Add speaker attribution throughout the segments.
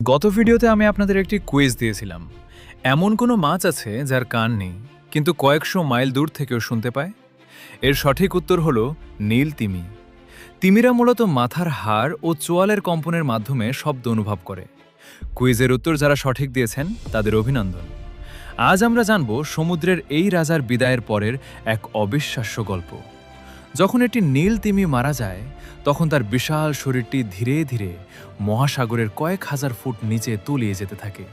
Speaker 1: গত ভিডিওতে আমি আপনাদের একটি কুইজ দিয়েছিলাম। এমন কোনো মাছ আছে যার কান নেই কিন্তু কয়েকশো মাইল দূর থেকেও শুনতে পায়? এর সঠিক উত্তর হলো নীল তিমি। তিমিরা মূলত মাথার হাড় ও চোয়ালের কম্পনের মাধ্যমে শব্দ অনুভব করে। কুইজের উত্তর যারা সঠিক দিয়েছেন তাদের অভিনন্দন। আজ আমরা জানব সমুদ্রের এই রাজার বিদায়ের পরের এক অবিশ্বাস্য গল্প। যখন একটি নীল তিমি মারা যায় তখন তার বিশাল শরীরটি ধীরে ধীরে মহাসাগরের কয়েক হাজার ফুট নিচে তলিয়ে যেতে থাকে।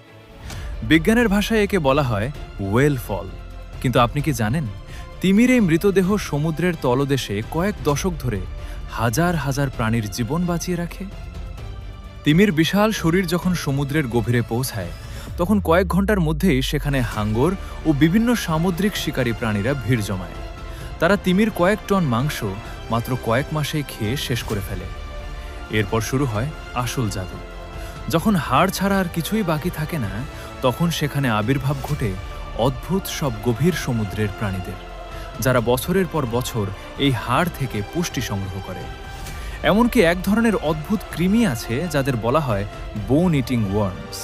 Speaker 1: বিজ্ঞানের ভাষায় একে বলা হয় ওয়েল ফল। কিন্তু আপনি কি জানেন, তিমির এই মৃতদেহ সমুদ্রের তলদেশে কয়েক দশক ধরে হাজার হাজার প্রাণীর জীবন বাঁচিয়ে রাখে। তিমির বিশাল শরীর যখন সমুদ্রের গভীরে পৌঁছায় তখন কয়েক ঘন্টার মধ্যেই সেখানে হাঙ্গর ও বিভিন্ন সামুদ্রিক শিকারী প্রাণীরা ভিড় জমায়। তারা তিমির কয়েক টন মাংস মাত্র কয়েক মাসেই খেয়ে শেষ করে ফেলে। এরপর শুরু হয় আসল জাদু। যখন হাড় ছাড়া আর কিছুই বাকি থাকে না তখন সেখানে আবির্ভাব ঘটে অদ্ভুত সব গভীর সমুদ্রের প্রাণীদের, যারা বছরের পর বছর এই হাড় থেকে পুষ্টি সংগ্রহ করে। এমনকি এক ধরনের অদ্ভুত কৃমি আছে যাদের বলা হয় বোন ইটিং ওয়ার্মস।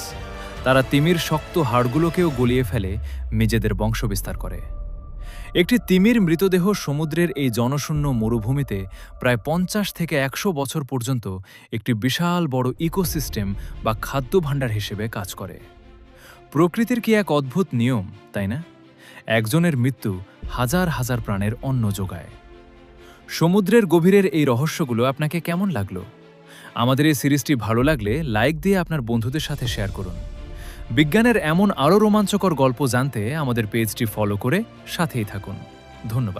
Speaker 1: তারা তিমির শক্ত হাড়গুলোকেও গলিয়ে ফেলে নিজেদের বংশবিস্তার করে। একটি তিমির মৃতদেহ সমুদ্রের এই জনশূন্য মরুভূমিতে প্রায় ৫০ থেকে ১০০ বছর পর্যন্ত একটি বিশাল বড় ইকোসিস্টেম বা খাদ্য ভাণ্ডার হিসেবে কাজ করে। প্রকৃতির কি এক অদ্ভুত নিয়ম, তাই না? একজনের মৃত্যু হাজার হাজার প্রাণের অন্ন যোগায়। সমুদ্রের গভীরের এই রহস্যগুলো আপনাকে কেমন লাগলো? আমাদের এই সিরিজটি ভালো লাগলে লাইক দিয়ে আপনার বন্ধুদের সাথে শেয়ার করুন। বিজ্ঞানের এমন আরও রোমাঞ্চকর গল্প জানতে আমাদের পেজটি ফলো করে সাথেই থাকুন। ধন্যবাদ।